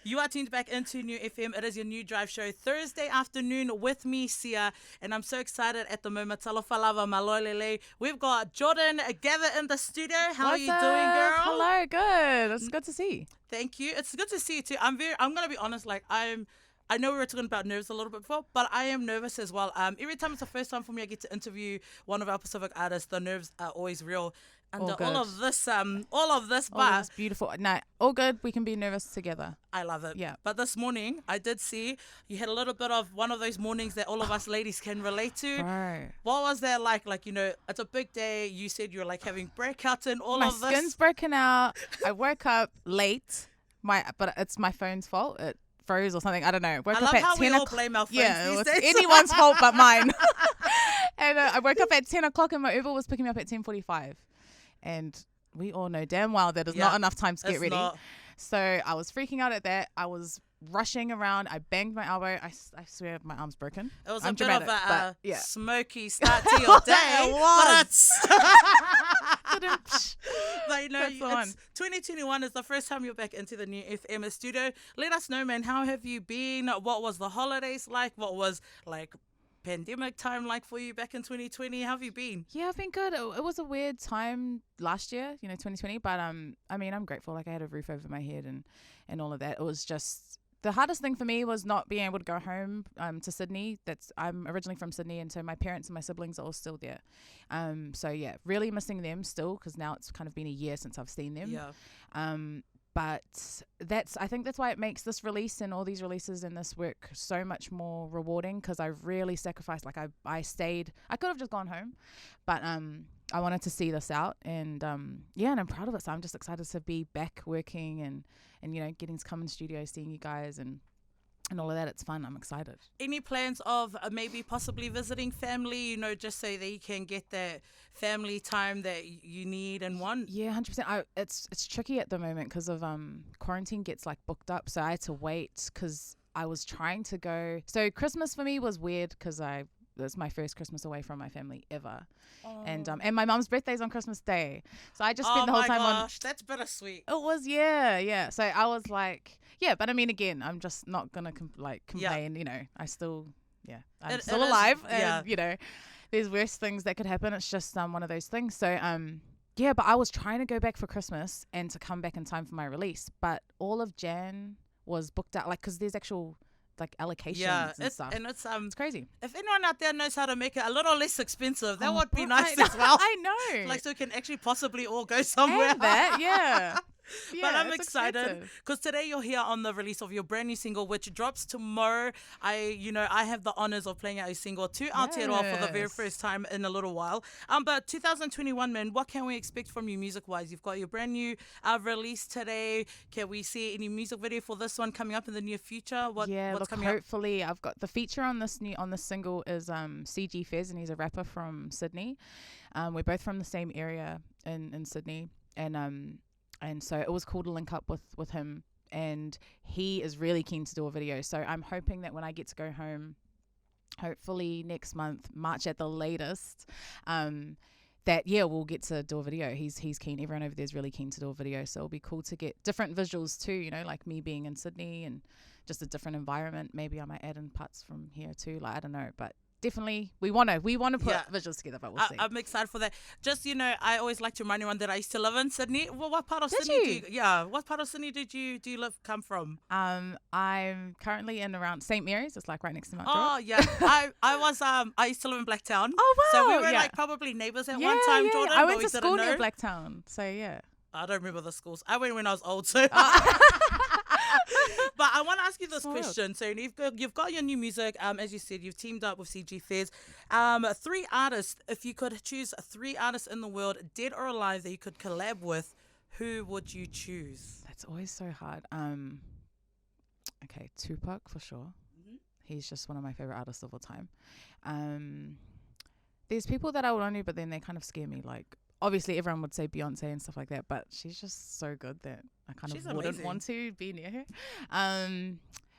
You are tuned back into New FM. It is your new drive show Thursday afternoon with me, Sia, and I'm so excited at the moment. Talofalava malolele. We've got Jordan Gavet in the studio. How are you doing, girl? Hello, good. It's good to see you. Thank you. It's good to see you too. I'm gonna be honest. I know we were talking about nerves a little bit before, but I am nervous as well. Every time it's the first time for me, I get to interview one of our Pacific artists. The nerves are always real. And all of this, but it's beautiful. No, all good. We can be nervous together. I love it. Yeah. But this morning, I did see you had a little bit of one of those mornings that all of us ladies can relate to. Bro. What was that like? Like, it's a big day. You said you're like having breakouts and all My of this. My skin's broken out. I woke up late. But it's my phone's fault. It froze or something. I don't know. I love how we all blame our phones these days. Anyone's fault but mine. And I woke up at 10 o'clock and my Uber was picking me up at 10:45. And we all know damn well that is not enough time to get ready. Not. So I was freaking out at that. I was rushing around. I banged my elbow. I swear my arm's broken. It was I'm a bit dramatic, of a yeah. smoky start to your day. But it's 2021 is the first time you're back into the new FM studio. Let us know, man, how have you been? What was the holidays like? What was like pandemic time like for you back in 2020? How have you been? Yeah, I've been good. It was a weird time last year, 2020, but I'm grateful. Like I had a roof over my head and all of that. It was just the hardest thing for me was not being able to go home to Sydney. I'm originally from Sydney, and so my parents and my siblings are all still there. So yeah, really missing them still, because now it's kind of been a year since I've seen them. Yeah. But I think that's why it makes this release and all these releases and this work so much more rewarding, because I really sacrificed. Like I stayed. I could have just gone home, but I wanted to see this out, and and I'm proud of it. So I'm just excited to be back working and getting to come in the studio, seeing you guys and all of that. It's fun. I'm excited. Any plans of maybe possibly visiting family, just so that you can get that family time that you need and want? Yeah, 100%. It's tricky at the moment because of quarantine gets like booked up. So I had to wait because I was trying to go. So Christmas for me was weird because it was my first Christmas away from my family ever. Oh. And my mum's birthday's on Christmas Day. So I just spent the whole time on... Oh my gosh, that's bittersweet. It was, yeah. So I was like... Yeah, but I mean, again, I'm just not going to complain, I still... Yeah, I'm still alive. And, there's worse things that could happen. It's just one of those things. So, but I was trying to go back for Christmas and to come back in time for my release. But all of Jan was booked out, because there's actual... allocations and stuff. And it's crazy. If anyone out there knows how to make it a little less expensive, that would be nice as well. I know. Like, so we can actually possibly all go somewhere. And that, yeah. But I'm excited because today you're here on the release of your brand new single, which drops tomorrow. I have the honors of playing out a single to Aotearoa for the very first time in a little while. But 2021, man, what can we expect from you music-wise? You've got your brand new release today. Can we see any music video for this one coming up in the near future? What's coming up? Hopefully, I've got the feature on this single is CG Fez, and he's a rapper from Sydney. We're both from the same area in Sydney, and so it was cool to link up with him, and he is really keen to do a video. So I'm hoping that when I get to go home, hopefully next month, March at the latest, we'll get to do a video. He's keen. Everyone over there is really keen to do a video. So it'll be cool to get different visuals too, like me being in Sydney and just a different environment. Maybe I might add in parts from here too. Like, I don't know, but definitely we want to put visuals together, but we'll see. I'm excited for that. Just, I always like to remind everyone that I used to live in Sydney. Well, what part of what part of Sydney do you come from? I'm currently in around St. Mary's. It's like right next to Mount Druitt. Oh yeah. I used to live in Blacktown. Oh wow. So we were like probably neighbours at one time, Jordan. I went to school near Blacktown. So yeah. I don't remember the schools. I went when I was old, so But I want to ask you this question. So you've got your new music. As you said, you've teamed up with CG Fez. 3 artists. If you could choose 3 artists in the world, dead or alive, that you could collab with, who would you choose? That's always so hard. Okay, Tupac for sure. Mm-hmm. He's just one of my favorite artists of all time. There's people that I would only, but then they kind of scare me. Like, obviously everyone would say Beyonce and stuff like that, but she's just so good that I kind of wouldn't want to be near her.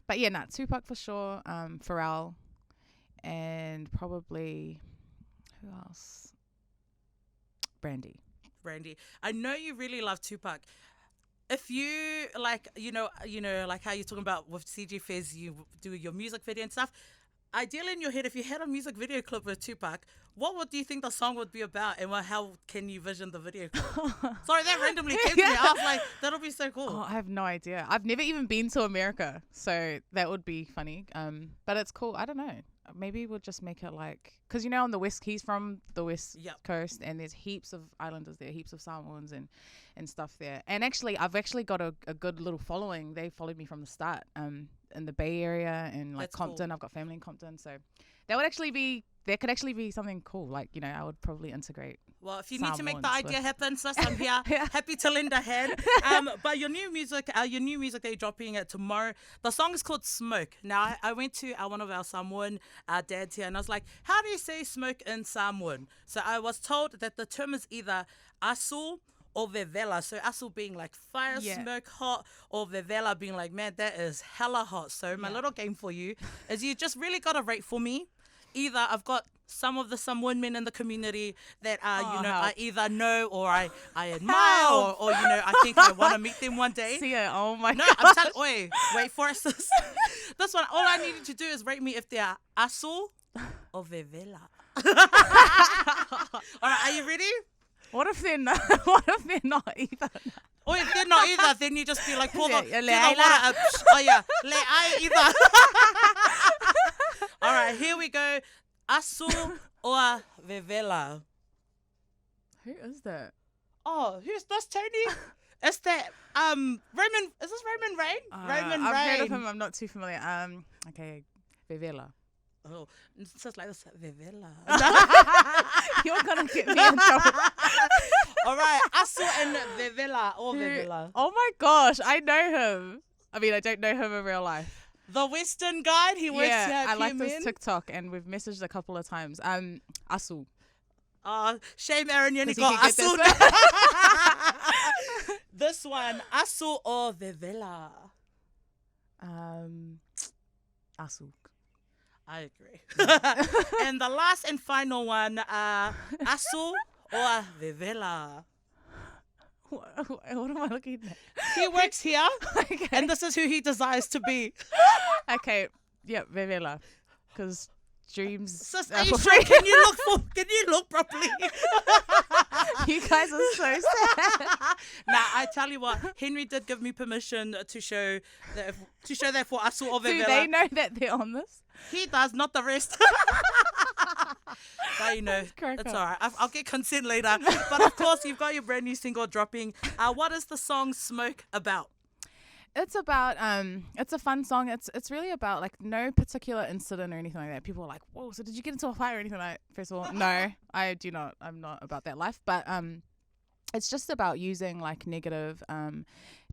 But yeah, Tupac for sure. Pharrell, and probably who else? Brandy. I know you really love Tupac. if you like, like how you're talking about with CG Fez, you do your music video and stuff. Ideally, in your head, if you had a music video clip with Tupac, do you think the song would be about, and how can you vision the video clip? Sorry, that randomly came to me. I was like, that'll be so cool. Oh, I have no idea. I've never even been to America, so that would be funny. But it's cool. I don't know. Maybe we'll just make it like, because on the west, he's from the west coast, and there's heaps of islanders there, heaps of Samoans and stuff there. And actually, I've actually got a good little following. They followed me from the start. In the Bay Area and like That's Compton. cool. I've got family in Compton, so that could actually be something cool. Like, I would probably integrate. Well, if you need to make the Samoans idea happen, sis, I'm here. Yeah. Happy to lend a hand. But your new music that you're dropping it tomorrow, the song is called Smoke. Now, I went to one of our Samoan dads here, and I was like, how do you say smoke in Samoan? So I was told that the term is either asu or vevela. So asu being like fire, smoke, hot, or vevela being like, man, that is hella hot. So my little game for you is you just really got to rate for me. Either I've got some of the Samoan men in the community that I either know or I admire or I think I want to meet them one day. See it. Oh my No, gosh. I'm telling. Wait for it, sis. This one, all I need you to do is rate me if they are asu or vevela. All right, are you ready? What if they're not either? Or if they're not either, then you just be like, pour the water Leila. up. Oh yeah, le I either. All right, here we go. Asu or vevela. Who is that? Oh, who's this, Tony? It's that Raymond. Is this Raymond Rain? Raymond I've Rain. heard of him. I'm not too familiar. Okay, Vivela. Oh, it's just like this, vevela. You're gonna get me in trouble. All right, Asu and vevela or vevela. Oh my gosh, I know him. I mean, I don't know him in real life. The Western guide. He works here at I like PMN. this TikTok, and we've messaged a couple of times. Asu. Shame, Aaron, you only 'Cause he got can Asu. get This one, Asu or vevela. Asu. I agree. And the last and final one, Asu or vevela. What am I looking at? He works here, Okay. and this is who he desires to be. Okay. Yep, Vivela. Because dreams. Sis, are you sure? Can you look properly? You guys are so sad. Now, I tell you what, Henry did give me permission to show that for Asu or vevela. Do they know that they're on this? He does, not the rest. But it's all right. I'll get consent later. But of course, you've got your brand new single dropping. What is the song Smoke about? It's about it's a fun song. It's really about like no particular incident or anything like that. People are like, whoa, so did you get into a fight or anything like that? First of all, no, I do not. I'm not about that life. But it's just about using like negative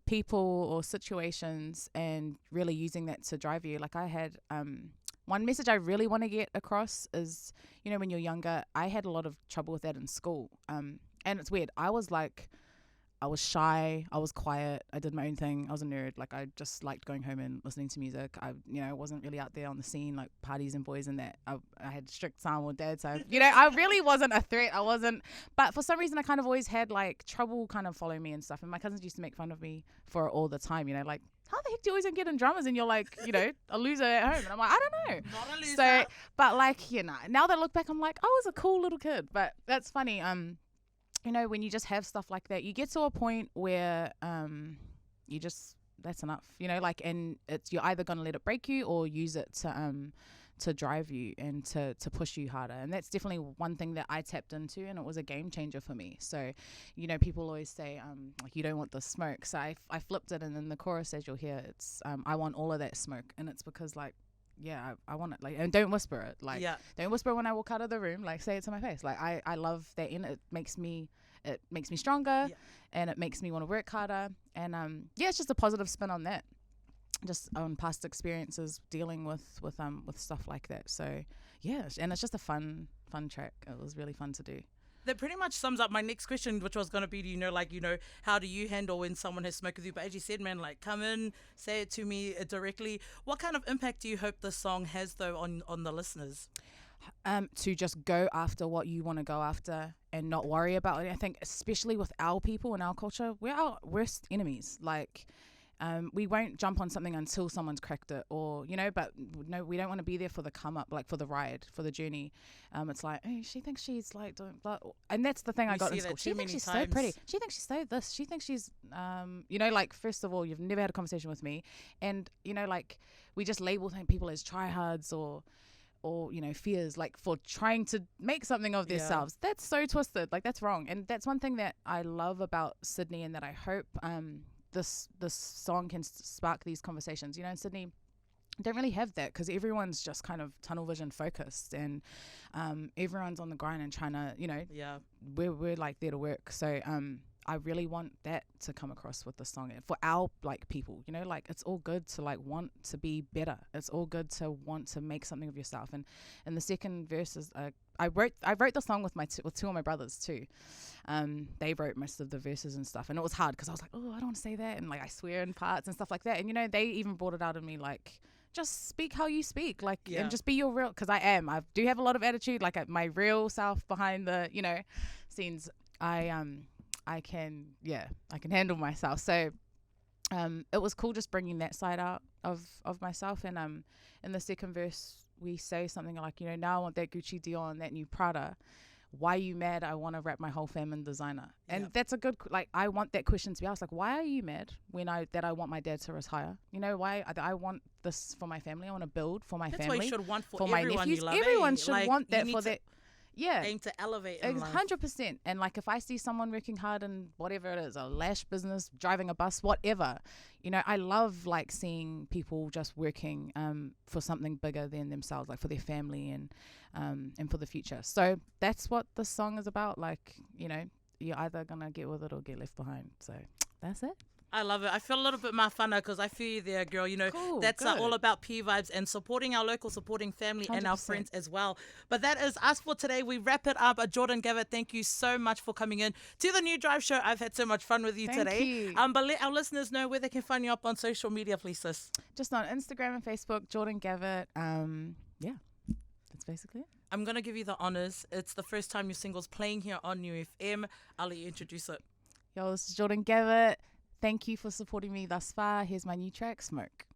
people or situations and really using that to drive you. Like I had one message I really want to get across is, when you're younger, I had a lot of trouble with that in school. And it's weird. I was shy. I was quiet. I did my own thing. I was a nerd. Like I just liked going home and listening to music. I wasn't really out there on the scene, like parties and boys and that. I had strict Samoan dad. So, I really wasn't a threat. I wasn't. But for some reason, I kind of always had like trouble kind of following me and stuff. And my cousins used to make fun of me for it all the time. Like, how the heck do you always get in dramas and you're like, a loser at home? And I'm like, I don't know. Not a loser. So, but like, now that I look back, I'm like, I was a cool little kid. But that's funny. When you just have stuff like that, you get to a point where that's enough, and you're either going to let it break you or use it to drive you and to push you harder. And that's definitely one thing that I tapped into, and it was a game changer for me. So, people always say, like, you don't want the smoke. So I flipped it, and in the chorus, as you'll hear, it's, I want all of that smoke. And it's because, like, yeah, I want it. Like, and don't whisper it. Like, don't whisper when I walk out of the room. Like, say it to my face. Like, I love that in it. It makes me stronger, and it makes me want to work harder. And it's just a positive spin on that. Just on past experiences dealing with stuff like that. So yeah, and it's just a fun track. It was really fun to do. That pretty much sums up my next question, which was going to be, how do you handle when someone has smoked with you? But as you said, man, like, come in, say it to me directly. What kind of impact do you hope this song has, though, on the listeners? to just go after what you want to go after and not worry about it. I think especially with our people and our culture, we're our worst enemies. Like, we won't jump on something until someone's cracked it, or but no, we don't want to be there for the come up, like for the ride, for the journey. It's like, hey, she thinks she's like doing blah, and that's the thing I got in school. She thinks she's so pretty. She thinks she's so this. She thinks she's like, first of all, you've never had a conversation with me, and like, we just label people as tryhards or fears, like, for trying to make something of themselves. That's so twisted. Like, that's wrong. And that's one thing that I love about Sydney, and that I hope this song can spark these conversations. In Sydney, don't really have that, because everyone's just kind of tunnel vision focused, and everyone's on the grind and trying to we're like there to work. So I really want that to come across with the song for our like people. Like, it's all good to like want to be better. It's all good to want to make something of yourself. And the second verse is I wrote the song with two of my brothers too. They wrote most of the verses and stuff, and it was hard because I was like, oh, I don't want to say that, and like I swear in parts and stuff like that. And they even brought it out of me, like, just speak how you speak, like, and just be your real, because I do have a lot of attitude, like my real self behind the scenes. I can handle myself. So it was cool just bringing that side out of myself. And in the second verse we say something like, now I want that Gucci, Dior, and that new Prada. Why are you mad? I want to wrap my whole fam in designer. And that's a good, like, I want that question to be asked, like, why are you mad when I want my dad to retire? Why I want this for my family. I want to build for my family. That's what you should want for everyone, my nephews. Everyone should want that for that. Yeah, aim to elevate in life. 100%. And like, if I see someone working hard in whatever it is, a lash business, driving a bus, whatever, I love like seeing people just working for something bigger than themselves, like for their family and for the future. So that's what the song is about. Like, you're either gonna get with it or get left behind. So that's it. I love it. I feel a little bit more funner because I feel you there, girl. Cool, that's all about P vibes and supporting our local, supporting family 100%. And our friends as well. But that is us for today. We wrap it up. Jordan Gavet, thank you so much for coming in to the New Drive Show. I've had so much fun with you today. You. But let our listeners know where they can find you up on social media, please, sis. Just on Instagram and Facebook, Jordan Gavet. Yeah, that's basically it. I'm going to give you the honors. It's the first time your single's playing here on New FM. I'll let you introduce it. Yo, this is Jordan Gavet. Thank you for supporting me thus far. Here's my new track, Smoke.